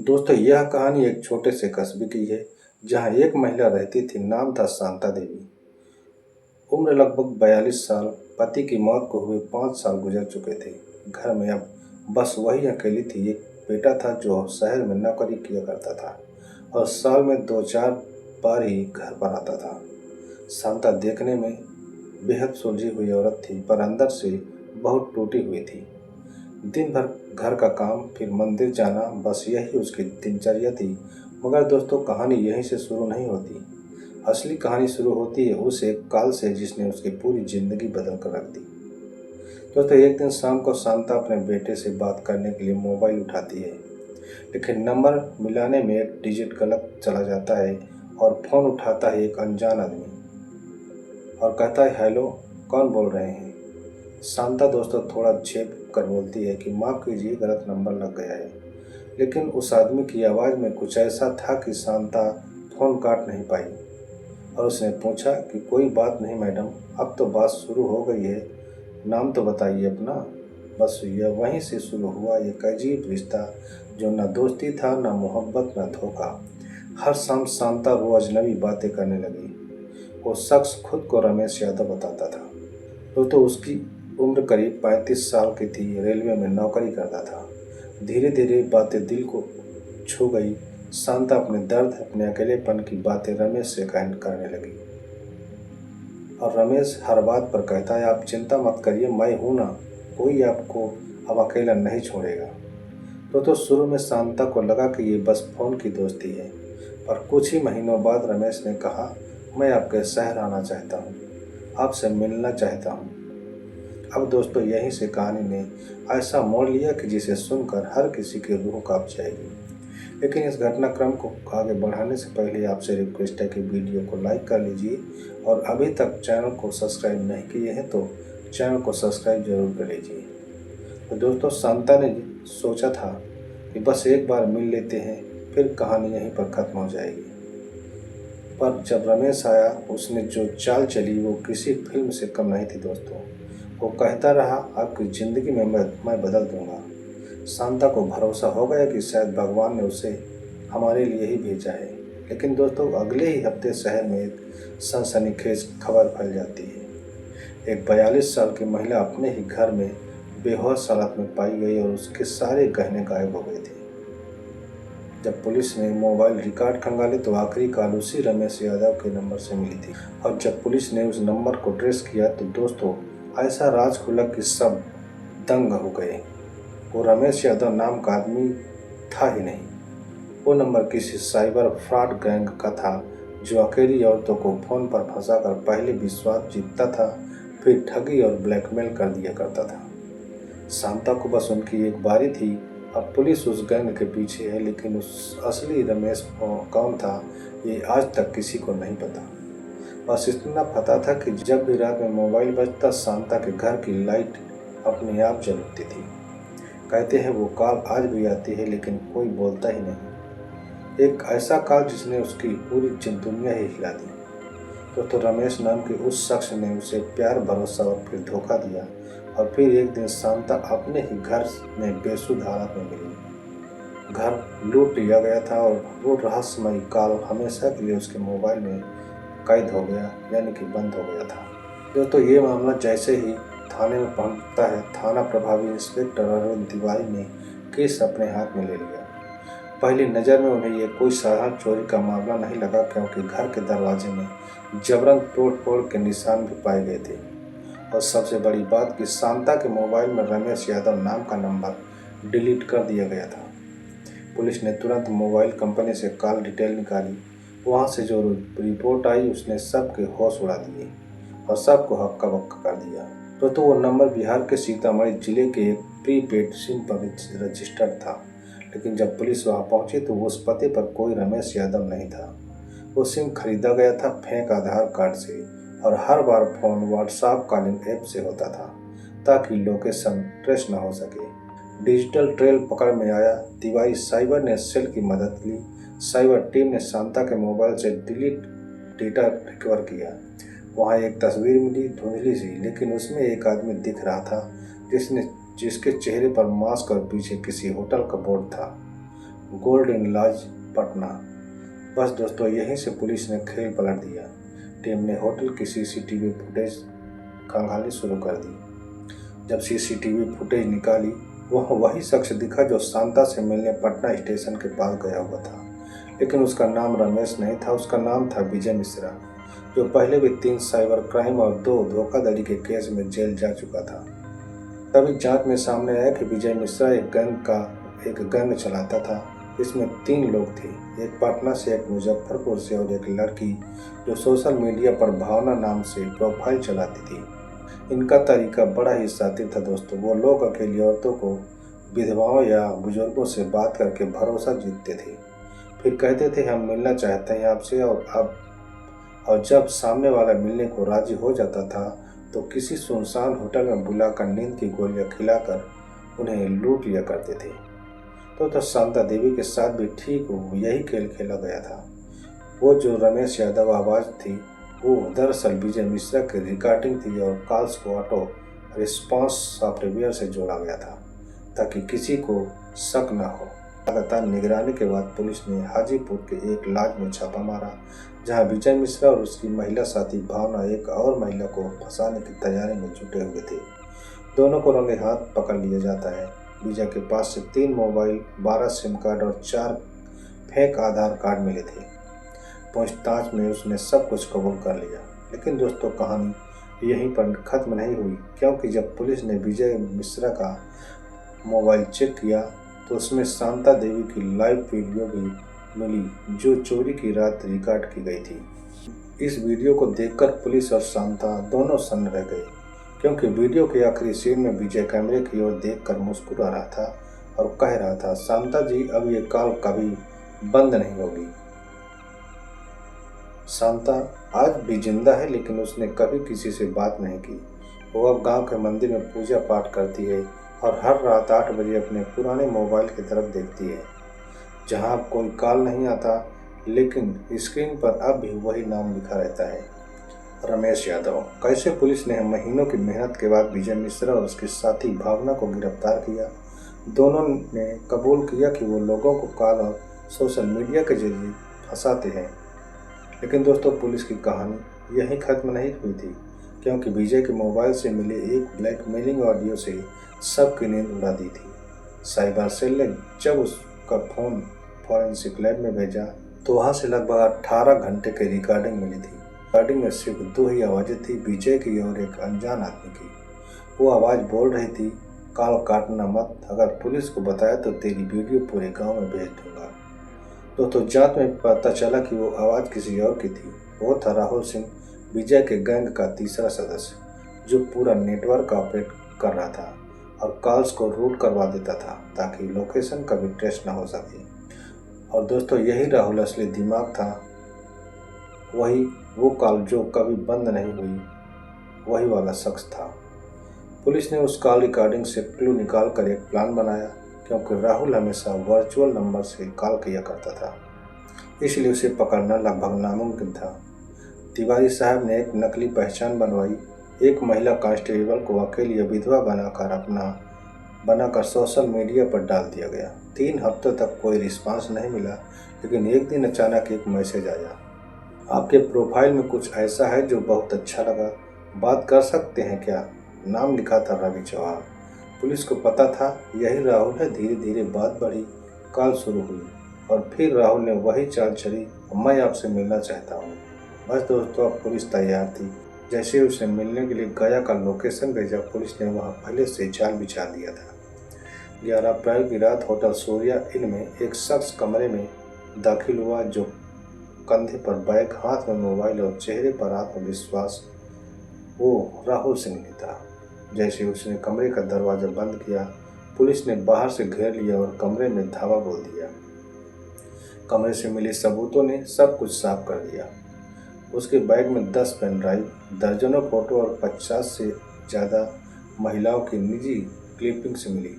दोस्तों, यह कहानी एक छोटे से कस्बे की है जहां एक महिला रहती थी। नाम था शांता देवी। उम्र लगभग 42 साल। पति की मौत को हुए 5 साल गुजर चुके थे। घर में अब बस वही अकेली थी। एक बेटा था जो शहर में नौकरी किया करता था और साल में 2-4 बार ही घर पर आता था। शांता देखने में बेहद सुलझी हुई औरत थी, पर अंदर से बहुत टूटी हुई थी। दिन भर घर का काम, फिर मंदिर जाना, बस यही उसकी दिनचर्या थी। मगर दोस्तों, कहानी यहीं से शुरू नहीं होती। असली कहानी शुरू होती है उस एक काल से जिसने उसकी पूरी जिंदगी बदल कर रख दी। दोस्तों, एक दिन शाम को शांता अपने बेटे से बात करने के लिए मोबाइल उठाती है, लेकिन नंबर मिलाने में एक डिजिट गलत चला जाता है और फोन उठाता है एक अनजान आदमी और कहता है, हेलो, कौन बोल रहे हैं? शांता दोस्तों थोड़ा झेप कर बोलती है कि माफ़ कीजिए, गलत नंबर लग गया है। लेकिन उस आदमी की आवाज़ में कुछ ऐसा था कि शांता फ़ोन काट नहीं पाई और उसने पूछा कि कोई बात नहीं मैडम, अब तो बात शुरू हो गई है, नाम तो बताइए अपना। बस यह वहीं से शुरू हुआ एक अजीब रिश्ता, जो न दोस्ती था, न मोहब्बत, न धोखा। हर शाम शांता वो अजनबी बातें करने लगी। वो शख्स खुद को रमेश यादव बताता था। तो उसकी उम्र करीब 35 साल की थी, रेलवे में नौकरी करता था। धीरे धीरे बातें दिल को छू गई। शांता अपने दर्द, अपने अकेलेपन की बातें रमेश से करने लगी और रमेश हर बात पर कहता है, आप चिंता मत करिए, मैं हूं ना, कोई आपको अब अकेला नहीं छोड़ेगा। तो शुरू में शांता को लगा कि ये बस फोन की दोस्ती है, पर कुछ ही महीनों बाद रमेश ने कहा, मैं आपके शहर आना चाहता हूँ, आपसे मिलना चाहता हूँ। अब दोस्तों, यहीं से कहानी ने ऐसा मोड़ लिया कि जिसे सुनकर हर किसी की रूह कांप जाएगी। लेकिन इस घटनाक्रम को आगे बढ़ाने से पहले आपसे रिक्वेस्ट है कि वीडियो को लाइक कर लीजिए और अभी तक चैनल को सब्सक्राइब नहीं किए हैं तो चैनल को सब्सक्राइब जरूर कर लीजिए। तो दोस्तों, शांता ने सोचा था कि बस एक बार मिल लेते हैं, फिर कहानी यहीं पर ख़त्म हो जाएगी। पर जब रमेश आया, उसने जो चाल चली वो किसी फिल्म से कम नहीं थी दोस्तों। वो कहता रहा, आपकी ज़िंदगी में मैं बदल दूंगा। शांता को भरोसा हो गया कि शायद भगवान ने उसे हमारे लिए ही भेजा है। लेकिन दोस्तों, अगले ही हफ्ते शहर में एक सनसनीखेज खबर फैल जाती है। एक 42 साल की महिला अपने ही घर में बेहोश हालत में पाई गई और उसके सारे गहने गायब हो गए थे। जब पुलिस ने मोबाइल रिकॉर्ड खंगाले तो आखिरी कॉल उसी रमेश यादव के नंबर से मिली थी। और जब पुलिस ने उस नंबर को ट्रेस किया तो दोस्तों, ऐसा राज खुला कि सब दंग हो गए। वो रमेश यादव नाम का आदमी था ही नहीं। वो नंबर किसी साइबर फ्रॉड गैंग का था, जो अकेली औरतों को फ़ोन पर फंसाकर पहले विश्वास जीतता था, फिर ठगी और ब्लैकमेल कर दिया करता था। शांता को बस उनकी एक बारी थी। अब पुलिस उस गैंग के पीछे है, लेकिन उस असली रमेश कौन था, ये आज तक किसी को नहीं पता। बस इतना पता था कि जब भी रात में मोबाइल बजता, शांता के घर की लाइट अपने आप जल उठती थी। कहते हैं वो काल आज भी आती है, लेकिन कोई बोलता ही नहीं। एक ऐसा काल जिसने उसकी पूरी दुनिया ही हिला दी। तो रमेश नाम के उस शख्स ने उसे प्यार, भरोसा और फिर धोखा दिया। और फिर एक दिन शांता अपने ही घर में बेसुध हालत में मिली। घर लूट लिया गया था और वो रहस्यमयी काल हमेशा के लिए उसके मोबाइल में कैद हो गया, यानी कि बंद हो गया था। दोस्तों, ये मामला जैसे ही थाने में पहुंचता है, थाना प्रभारी इंस्पेक्टर अरविंद तिवारी ने केस अपने हाथ में ले लिया। पहली नज़र में उन्हें ये कोई साधारण चोरी का मामला नहीं लगा, क्योंकि घर के दरवाजे में जबरन तोड़-फोड़ के निशान भी पाए गए थे। और सबसे बड़ी बात कि शांता के मोबाइल में रमेश यादव नाम का नंबर डिलीट कर दिया गया था। पुलिस ने तुरंत मोबाइल कंपनी से कॉल डिटेल निकाली। वहाँ से जो रिपोर्ट आई उसने सबके होश उड़ा दिए और सबको हक्का बक्का कर दिया। तो वो नंबर बिहार के सीतामढ़ी जिले के एक प्रीपेड सिम पर रजिस्टर्ड था। लेकिन जब पुलिस वहाँ पहुंची तो उस पते पर कोई रमेश यादव नहीं था। वो सिम खरीदा गया था फेक आधार कार्ड से और हर बार फ़ोन व्हाट्सएप कॉलिंग ऐप से होता था, ताकि लोकेशन ट्रेस न हो सके। डिजिटल ट्रेल पकड़ में आया। तिवारी साइबर ने सेल की मदद ली। साइबर टीम ने शांता के मोबाइल से डिलीट डेटा रिकवर किया। वहाँ एक तस्वीर मिली, धुंधली सी, लेकिन उसमें एक आदमी दिख रहा था जिसके चेहरे पर मास्क और पीछे किसी होटल का बोर्ड था। Golden lodge, Patna. बस दोस्तों, यहीं से पुलिस ने खेल पलट दिया। टीम ने होटल की सीसीटीवी फुटेज खंगालनी शुरू कर दी। जब सीसीटीवी फुटेज निकाली, वह वही शख्स दिखा जो शांता से मिलने पटना स्टेशन के पास गया हुआ था। लेकिन उसका नाम रमेश नहीं था, उसका नाम था विजय मिश्रा, जो पहले भी 3 साइबर क्राइम और 2 धोखाधड़ी के केस में जेल जा चुका था। तभी जांच में सामने आया कि विजय मिश्रा एक गैंग चलाता था। इसमें 3 लोग थे, एक पटना से, एक मुजफ्फरपुर से और एक लड़की जो सोशल मीडिया पर भावना नाम से प्रोफाइल चलाती थी। इनका तरीका बड़ा ही शातिर था दोस्तों। वो लोग अकेली औरतों को, विधवाओं या बुजुर्गों से बात करके भरोसा जीतते थे। फिर कहते थे हम मिलना चाहते हैं आपसे, और जब सामने वाला मिलने को राजी हो जाता था तो किसी सुनसान होटल में बुलाकर नींद की गोलियां खिलाकर उन्हें लूट लिया करते थे। तो शांता देवी के साथ भी ठीक यही खेल खेला गया था। वो जो रमेश यादव आवाज़ थी, वो दरअसल विजय मिश्रा की रिकॉर्डिंग थी और कॉल्स को ऑटो रिस्पॉन्स सॉफ्टवेयर से जोड़ा गया था ताकि किसी को शक न हो। लगातार निगरानी के बाद पुलिस ने हाजीपुर के एक लॉज में छापा मारा, जहां विजय मिश्रा और उसकी महिला साथी भावना एक और महिला को फंसाने की तैयारी में जुटे हुए थे। दोनों को रंगे हाथ पकड़ लिया जाता है। विजय के पास से 3 मोबाइल, 12 सिम कार्ड और 4 फेक आधार कार्ड मिले थे। पूछताछ में उसने सब कुछ कबूल कर लिया। लेकिन दोस्तों, कहानी यहीं पर खत्म नहीं हुई, क्योंकि जब पुलिस ने विजय मिश्रा का मोबाइल चेक किया तो उसमें शांता देवी की लाइव वीडियो भी मिली, जो चोरी की रात रिकॉर्ड की गई थी। इस वीडियो को देखकर पुलिस और शांता दोनों सन्न रह गए, क्योंकि वीडियो के आखिरी सीन में विजय कैमरे की ओर देखकर मुस्कुरा रहा था और कह रहा था, शांता जी, अब ये कॉल कभी बंद नहीं होगी। शांता आज भी जिंदा है, लेकिन उसने कभी किसी से बात नहीं की। वो अब गांव के मंदिर में पूजा पाठ करती है और हर रात 8 बजे अपने पुराने मोबाइल की तरफ देखती है, जहां अब कोई कॉल नहीं आता, लेकिन स्क्रीन पर अब भी वही नाम लिखा रहता है, रमेश यादव। कैसे पुलिस ने महीनों की मेहनत के बाद विजय मिश्रा और उसकी साथी भावना को गिरफ्तार किया। दोनों ने कबूल किया कि वो लोगों को कॉल और सोशल मीडिया के जरिए फंसाते हैं। लेकिन दोस्तों, पुलिस की कहानी यहीं खत्म नहीं हुई थी, क्योंकि विजय के मोबाइल से मिले एक ब्लैकमेलिंग ऑडियो से सबकी नींद उड़ा दी थी। साइबर सेल ने जब उसका फ़ोन फॉरेंसिक लैब में भेजा तो वहाँ से लगभग 18 घंटे की रिकॉर्डिंग मिली थी। रिकॉर्डिंग में सिर्फ 2 ही आवाज़ें थी, विजय की और एक अनजान आदमी की। वो आवाज़ बोल रही थी, कॉल काटना मत, अगर पुलिस को बताया तो तेरी वीडियो पूरे गाँव में भेज दूंगा। तो जांच में पता चला कि वो आवाज़ किसी और की थी। वो था राहुल सिंह, विजय के गैंग का तीसरा सदस्य, जो पूरा नेटवर्क ऑपरेट कर रहा था और कॉल्स को रूट करवा देता था ताकि लोकेशन कभी ट्रेस ना हो सके। और दोस्तों, यही राहुल असली दिमाग था, वही वो कॉल जो कभी बंद नहीं हुई, वही वाला शख्स था। पुलिस ने उस कॉल रिकॉर्डिंग से क्लू निकाल कर एक प्लान बनाया, क्योंकि राहुल हमेशा वर्चुअल नंबर से कॉल किया करता था, इसलिए उसे पकड़ना लगभग नामुमकिन था। तिवारी साहब ने एक नकली पहचान बनवाई। एक महिला कांस्टेबल को अकेली विधवा बनाकर सोशल मीडिया पर डाल दिया गया। 3 हफ्तों तक कोई रिस्पांस नहीं मिला, लेकिन एक दिन अचानक एक मैसेज आया, आपके प्रोफाइल में कुछ ऐसा है जो बहुत अच्छा लगा, बात कर सकते हैं क्या? नाम लिखा था रवि चौहान। पुलिस को पता था यही राहुल है। धीरे धीरे बात बढ़ी, कॉल शुरू हुई और फिर राहुल ने वही चाल चली, मैं आपसे मिलना चाहता हूँ। बस दोस्तों, अब पुलिस तैयार थी। जैसे ही उसे मिलने के लिए गया का लोकेशन भेजा, पुलिस ने वहाँ पहले से जाल बिछा दिया था। 11 अप्रैल की रात होटल सूर्या इन में एक शख्स कमरे में दाखिल हुआ, जो कंधे पर बैग, हाथ में मोबाइल और चेहरे पर आत्मविश्वास, वो राहुल सिंह ही था। जैसे उसने कमरे का दरवाज़ा बंद किया, पुलिस ने बाहर से घेर लिया और कमरे में धावा बोल दिया। कमरे से मिले सबूतों ने सब कुछ साफ कर दिया। उसके बैग में 10 पेन ड्राइव, दर्जनों फोटो और 50 से ज़्यादा महिलाओं की निजी क्लिपिंग्स मिली।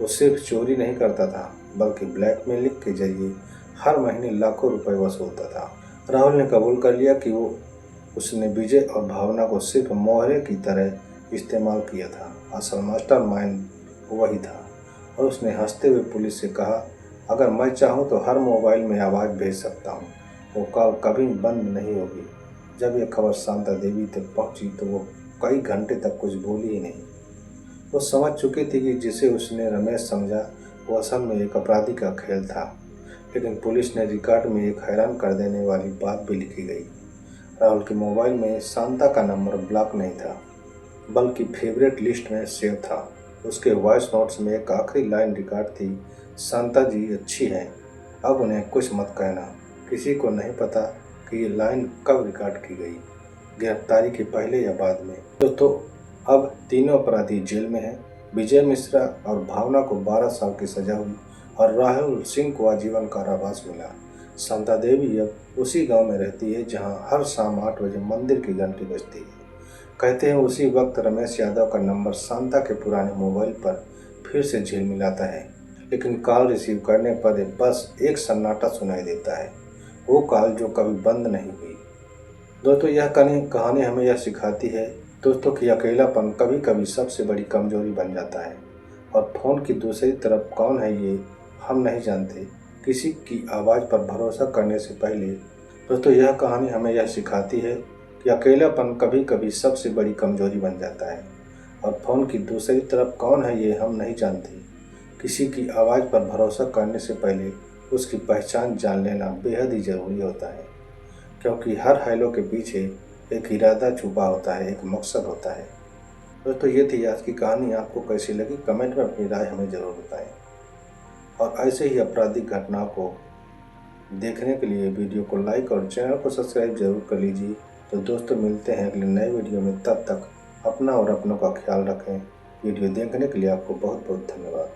वो सिर्फ चोरी नहीं करता था, बल्कि ब्लैकमेलिंग के जरिए हर महीने लाखों रुपए वसूलता था। राहुल ने कबूल कर लिया कि उसने विजय और भावना को सिर्फ मोहरे की तरह इस्तेमाल किया था। असल मास्टरमाइंड वही था। और उसने हंसते हुए पुलिस से कहा, अगर मैं चाहूँ तो हर मोबाइल में आवाज़ भेज सकता हूँ। वो कॉल कभी बंद नहीं होगी। जब ये खबर शांता देवी तक पहुँची तो वो कई घंटे तक कुछ बोली ही नहीं। वो समझ चुकी थी कि जिसे उसने रमेश समझा वो असल में एक अपराधी का खेल था। लेकिन पुलिस ने रिकॉर्ड में एक हैरान कर देने वाली बात भी लिखी गई। राहुल के मोबाइल में शांता का नंबर ब्लॉक नहीं था, बल्कि फेवरेट लिस्ट में सेव था। उसके वॉइस नोट्स में एक आखिरी लाइन रिकॉर्ड थी, शांता जी अच्छी हैं, अब उन्हें कुछ मत कहना। किसी को नहीं पता कि ये लाइन कब रिकॉर्ड की गई, गिरफ्तारी के पहले या बाद में। तो अब तीनों अपराधी जेल में हैं। विजय मिश्रा और भावना को 12 साल की सजा हुई और राहुल सिंह को आजीवन कारावास मिला। शांता देवी अब उसी गांव में रहती है जहां हर शाम 8 बजे मंदिर की घंटी बजती है। कहते हैं उसी वक्त रमेश यादव का नंबर शांता के पुराने मोबाइल पर फिर से झिलमिलाता है, लेकिन कॉल रिसीव करने पर बस एक सन्नाटा सुनाई देता है, वो कॉल जो कभी बंद नहीं हुई। दोस्तों, यह कहानी हमें यह सिखाती है दोस्तों कि अकेलापन कभी कभी सबसे बड़ी कमजोरी बन जाता है और फ़ोन की दूसरी तरफ कौन है ये हम नहीं जानते। किसी की आवाज़ पर भरोसा करने से पहले दोस्तों यह कहानी हमें यह सिखाती है कि अकेलापन कभी कभी सबसे बड़ी कमजोरी बन जाता है और फ़ोन की दूसरी तरफ कौन है ये हम नहीं जानते। किसी की आवाज़ पर भरोसा करने से पहले उसकी पहचान जान लेना बेहद ही ज़रूरी होता है, क्योंकि हर हेलो के पीछे एक इरादा छुपा होता है, एक मकसद होता है। दोस्तों, ये थी आज की कहानी। आपको कैसी लगी कमेंट में अपनी राय हमें ज़रूर बताएं और ऐसे ही आपराधिक घटनाओं को देखने के लिए वीडियो को लाइक और चैनल को सब्सक्राइब जरूर कर लीजिए। तो दोस्तों, मिलते हैं अगले नए वीडियो में। तब तक अपना और अपनों का ख्याल रखें। वीडियो देखने के लिए आपको बहुत बहुत धन्यवाद।